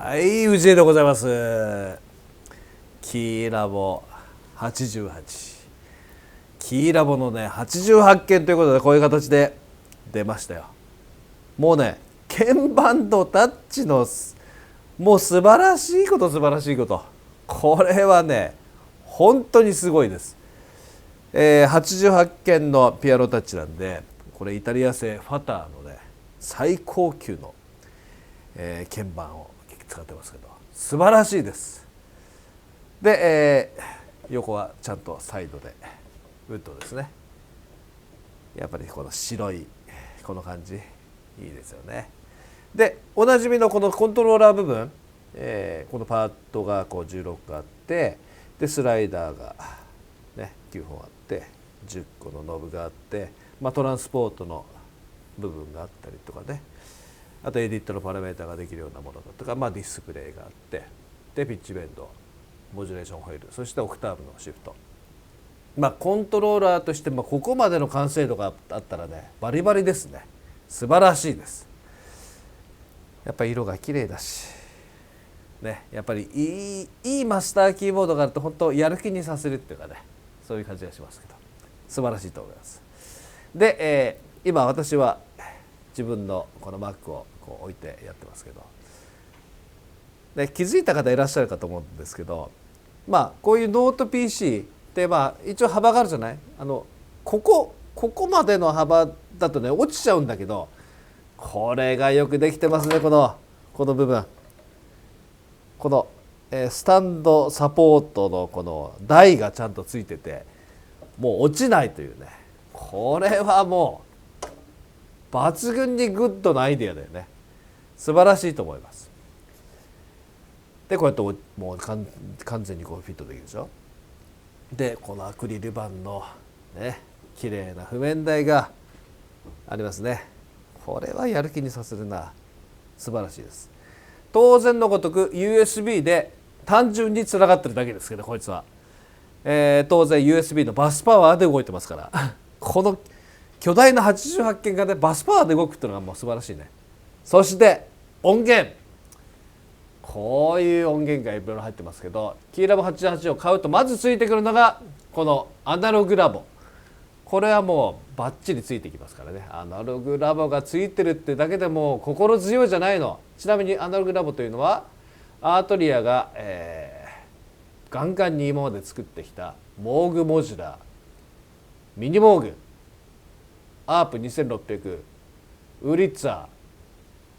はい、宇治でございます。キーラボ88、キーラボのね88件ということで、こういう形で出ましたよ。もうね、鍵盤とタッチのもう素晴らしいこと、これはね本当にすごいです。88件のピアノタッチなんで、これイタリア製ファターのね最高級の、鍵盤を使ってますけど、素晴らしいです。で、横はちゃんとサイドでウッドですね。やっぱりこの白いこの感じいいですよね。で、おなじみのこのコントローラー部分、このパートがこう16個あって、でスライダーが、ね、9本あって10個のノブがあって、トランスポートの部分があったりとかね、あとエディットのパラメータができるようなものだとか、ディスプレイがあって、でピッチベンド、モジュレーションホイール、そしてオクターブのシフト、コントローラーとして、ここまでの完成度があったらねバリバリですね。素晴らしいです。やっぱり色が綺麗だしね、やっぱりいいマスターキーボードがあると本当やる気にさせるっていうかね、そういう感じがしますけど、素晴らしいと思います。で、今私は自分のこの Mac をこう置いてやってますけど、で気づいた方いらっしゃるかと思うんですけど、こういうノート PC って一応幅があるじゃない。ここまでの幅だとね落ちちゃうんだけど、これがよくできてますね。この部分、この、スタンドサポートのこの台がちゃんとついてて、もう落ちないというね、これはもう抜群にグッドなアイデアだよね。素晴らしいと思います。でこうやってもう完全にこうフィットできるでしょ。でこのアクリル板のね綺麗な譜面台がありますね。これはやる気にさせるな。素晴らしいです。当然のごとく USB で単純につながってるだけですけど、こいつは、当然 USB のバスパワーで動いてますからこの巨大な88件がねバスパワーで動くっていうのがもう素晴らしいね。そして音源、こういう音源がいろいろ入ってますけど、キーラボ88を買うとまずついてくるのがこのアナログラボ。これはもうバッチリついてきますからね。アナログラボがついてるってだけでもう心強いじゃないの。ちなみにアナログラボというのはアートリアが、ガンガンに今まで作ってきたモーグモジュラー、ミニモーグ、アープ2600、ウリッツァー、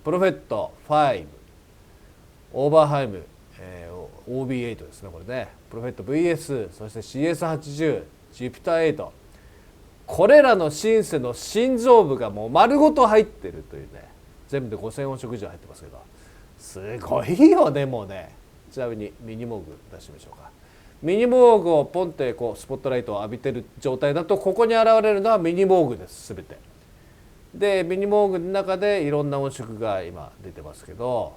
プロフェット5、オーバーハイム、OB8 ですね。これねプロフェット VS、 そして CS80、 ジュピター8、これらのシンセの心臓部がもう丸ごと入ってるというね、全部で5000音色以上入ってますけど、すごいよね。もうね、ちなみにミニモーグ出してみましょうか。ミニモーグをポンってこうスポットライトを浴びてる状態だと、ここに現れるのはミニモーグです、全て。でミニモーグの中でいろんな音色が今出てますけど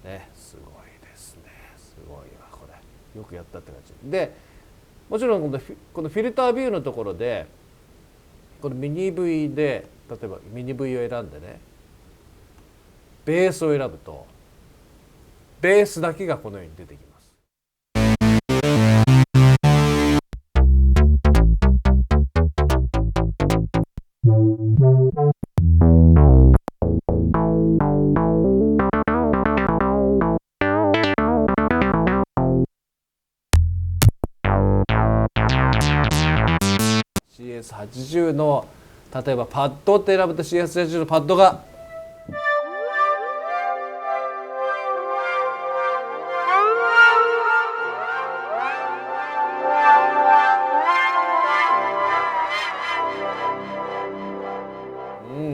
ね、すごいですね。すごいわこれ、よくやったって感じで、もちろんこのフィルタービューのところでこのミニ V で、例えばミニ V を選んでねベースを選ぶと、ベースだけがこのように出てきます。CS80 の例えばパッドって選ぶと CS80 のパッドが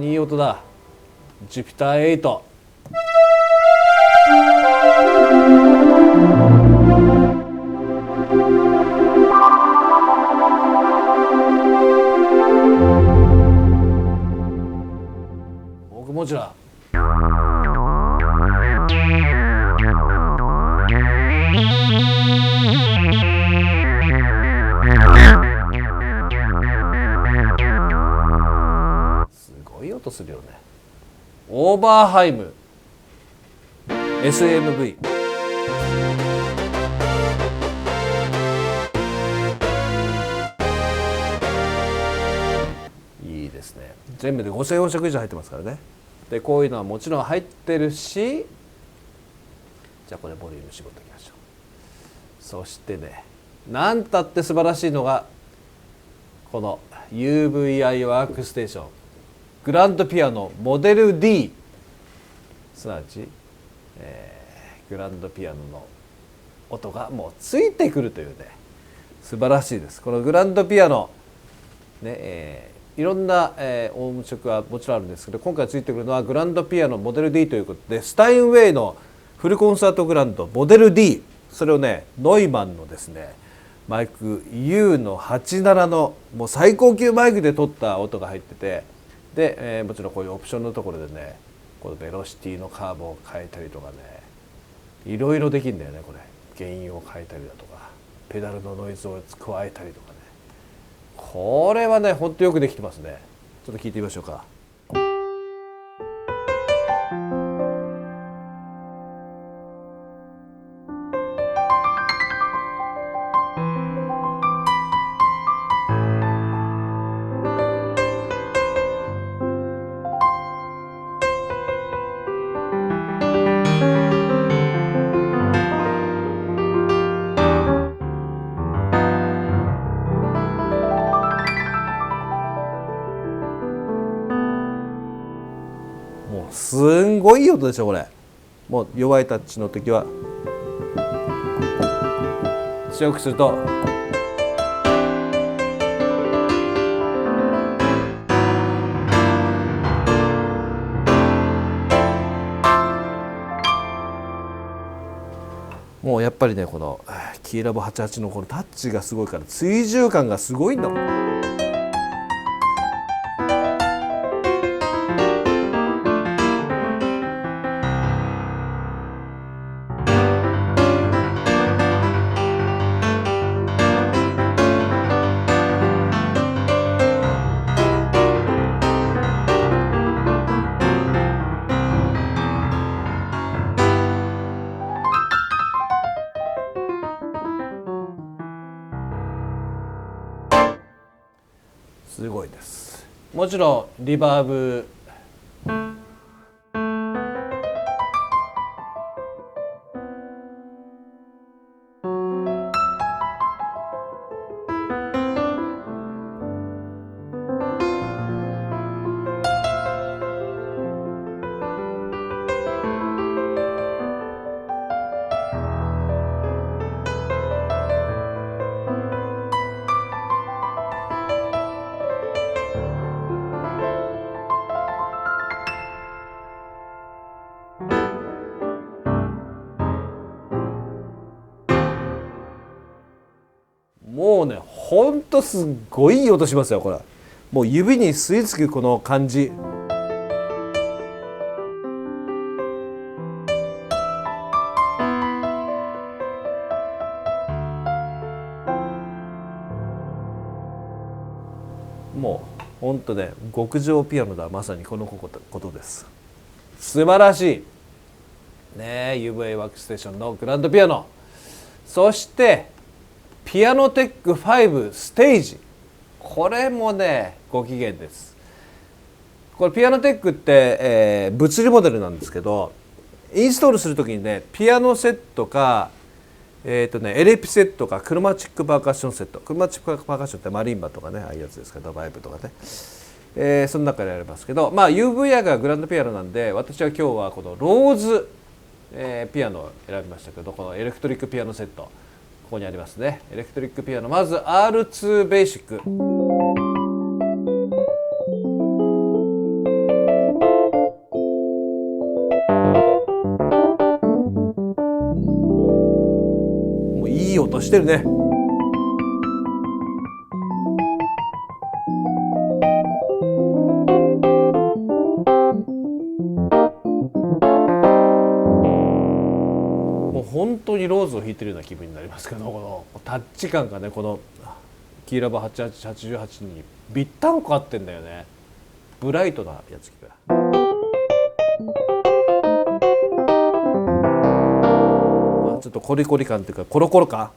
いい音だ。ジュピター8、モーグモジュラー、すごい音するよね。オーバーハイム、SMV。いいですね。全部で54色以上入ってますからね。でこういうのはもちろん入ってるし、じゃあこれボリューム絞っておきましょう。そしてね、なんたって素晴らしいのがこの UVI ワークステーショングランドピアノモデル D、 すなわち、グランドピアノの音がもうついてくるというね、素晴らしいです。このグランドピアノね、いろんな、音色はもちろんあるんですけど、今回ついてくるのはグランドピアノモデル D ということで、スタインウェイのフルコンサートグランドモデル D、 それをねノイマンのですねマイク U の87のもう最高級マイクで撮った音が入ってて、で、もちろんこういうオプションのところでね、このベロシティのカーブを変えたりとかね、いろいろできるんだよね。これ原因を変えたりだとか、ペダルのノイズを加えたりとかね、これはねほんとよくできてますね。ちょっと聞いてみましょうか。もうすんごいいい音でしょこれ。もう弱いタッチの時は強くするともうやっぱりねこのキーラボ88のこのタッチがすごいから追従感がすごいんだもん。すごいです。もちろんリバーブもうねほんとすっごいいい音しますよこれ。もう指に吸い付くこの感じ。もうほんとね極上ピアノだ。まさにこのことです。素晴らしいね。 UVA ワークステーションのグランドピアノ、そしてピアノテック5ステージ、これもねご機嫌です。これピアノテックって、物理モデルなんですけど、インストールする時にねピアノセットかエレピセットかクロマチックパーカッションセット、クロマチックパーカッションってマリンバとかねああいうやつですけど、バイブとかね、その中でやりますけど、まあ UVI がグランドピアノなんで、私は今日はこのローズ、ピアノを選びましたけど、このエレクトリックピアノセットここにありますね。エレクトリックピアノ、まず R2 ベーシック、もういい音してるね。もう本当にローズを弾いてるような気分になりますけど、このタッチ感がね、このキーラボ8888にぴったんこ合ってんだよね。ブライトなやつ聞く。ちょっとコリコリ感というかコロコロ感。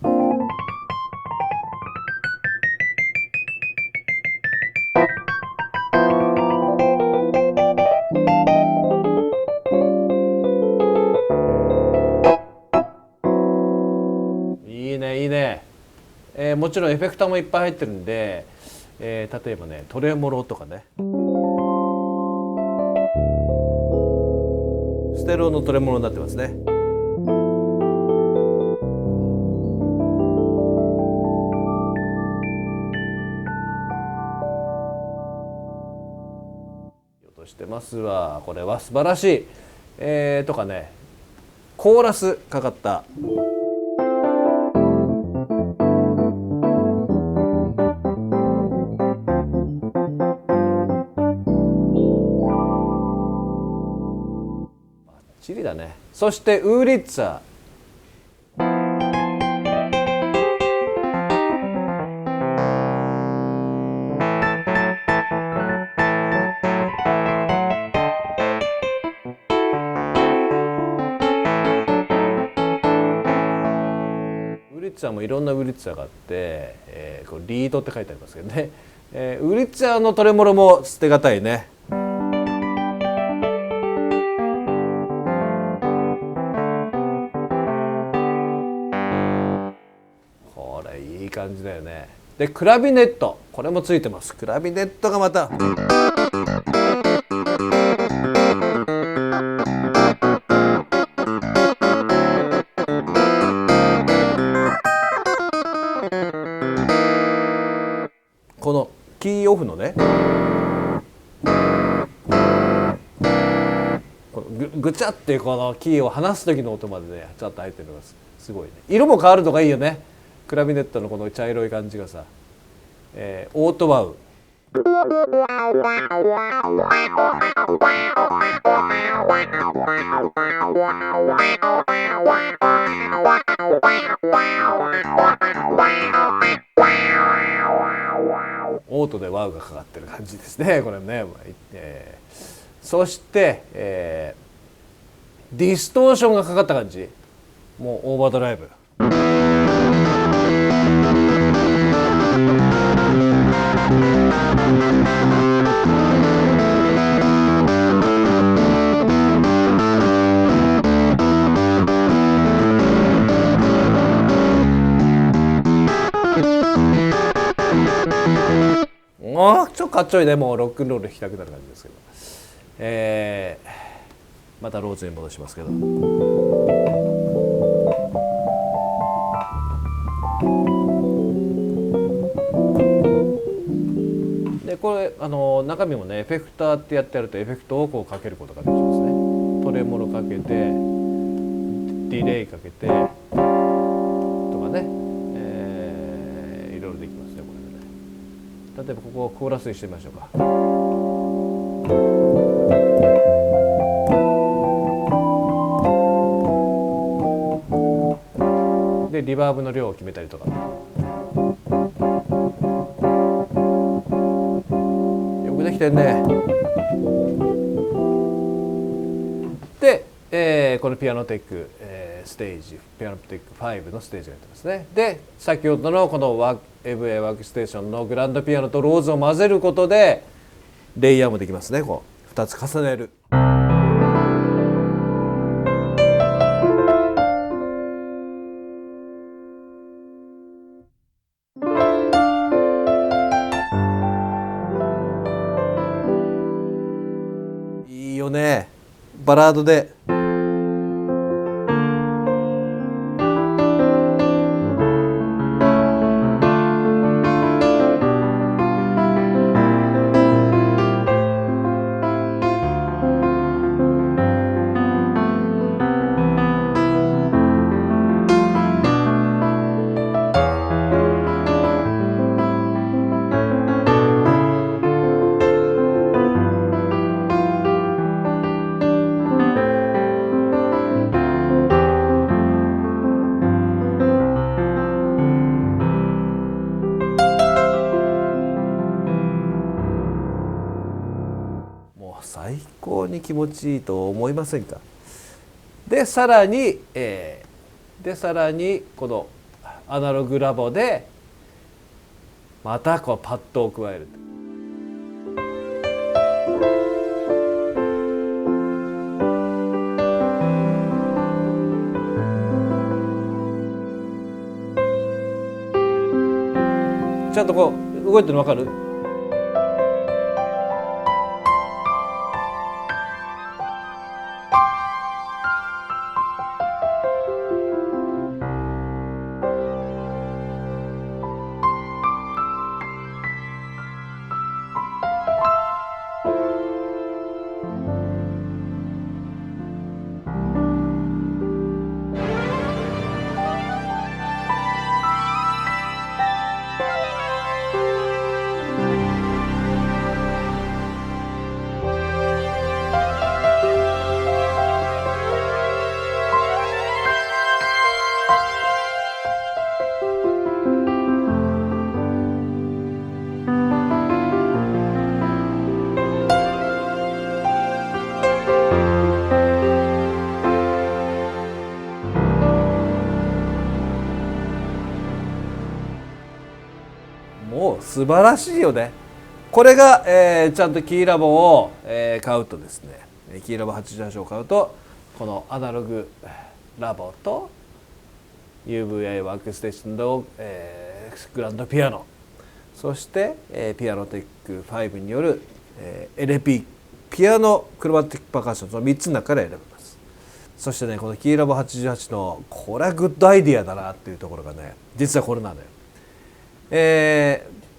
いいねいいね。もちろんエフェクターもいっぱい入ってるんで、例えばねトレモロとかね、ステレオのトレモロになってますね。音してますわ。これは素晴らしい。とかね、コーラスかかったチリだね。そしてウーリッツァ。ウーリッツァもいろんなウーリッツァがあって、これリードって書いてありますけどね、ウーリッツァのトレモロも捨てがたいね。これいい感じだよね。でクラビネット、これもついてます。クラビネットがまたこのキーオフのね、このぐちゃってこのキーを離す時の音までねちょっと入ってるのがすごいね。色も変わるのがいいよね。クラビネットのこの茶色い感じがさ、オートワウ。オートでワウがかかってる感じですね。これね、そして、ディストーションがかかった感じ。もうオーバードライブ。ちょっとかっちょいいね。もうロックンロール弾きたくなる感じですけど、またローズに戻しますけど、でこれ中身もねエフェクターってやってやるとエフェクトをこうかけることができますね。トレモロかけてディレイかけてとかね、いろいろできますねこれでね。例えばここをコーラスにしてみましょうか。でリバーブの量を決めたりとか。よくできてんね。で、このピアノテック、ステージピアノテック5のステージがやってますね。で先ほどのこのFA ワークステーションのグランドピアノとローズを混ぜることでレイヤーもできますね。こう2つ重ねる。いいよね。バラードで。最高に気持ちいいと思いませんか。でさらに、でさらにこのアナログラボでまたこうパッドを加える。ちゃんとこう動いてるの分かる？もう素晴らしいよね。これが、ちゃんとキーラボを、買うとですね、キーラボ88を買うとこのアナログラボと UVI ワークステーションの、グランドピアノ、そして、ピアノテック5による、LP ピアノクロマティックパーカッションの3つの中から選べます。そしてね、このキーラボ88のこれはグッドアイディアだなっていうところがね、実はこれなのよ。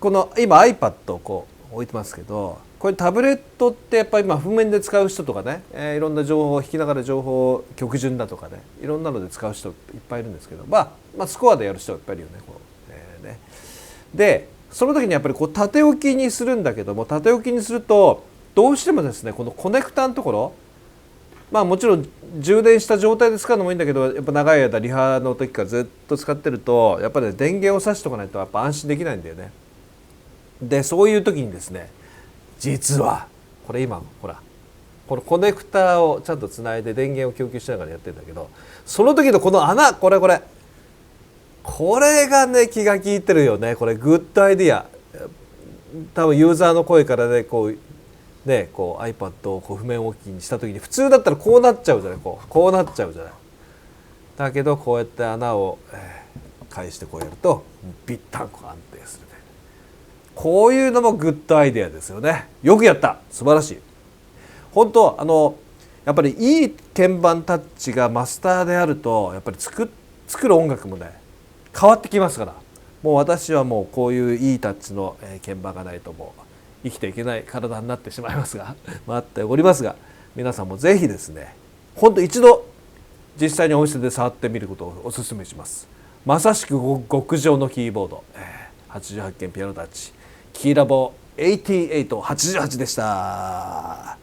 この今 iPad をこう置いてますけど、これタブレットってやっぱり今譜面で使う人とかね、いろんな情報を弾きながら情報を曲順だとかね、いろんなので使う人いっぱいいるんですけど、まあスコアでやる人はいっぱいいるよね。でその時にやっぱりこう縦置きにするんだけども、縦置きにするとどうしてもですね、このコネクタのところ、まあもちろん充電した状態で使うのもいいんだけど、やっぱ長い間リハの時からずっと使ってるとやっぱり、ね、電源を挿しておかないとやっぱ安心できないんだよね。でそういう時にですね、実はこれ今ほらこのコネクターをちゃんとつないで電源を供給しながらやってるんだけど、その時のこの穴、これがね気が利いてるよね。これグッドアイディア。多分ユーザーの声からねこう iPad をこう譜面置きにした時に普通だったらこうなっちゃうじゃない、こうなっちゃうじゃない。だけどこうやって穴を、返してこうやるとぴったんこ安定するね。こういうのもグッドアイデアですよね。よくやった、素晴らしい。本当やっぱりいい鍵盤タッチがマスターであるとやっぱり作る音楽もね変わってきますから、もう私はもうこういういいタッチの鍵盤がないともう生きていけない体になってしまいますが待っておりますが、皆さんもぜひですね、本当一度実際にお店で触ってみることをお勧めします。まさしく極上のキーボード、88鍵ピアノタッチキーラボ8888でした。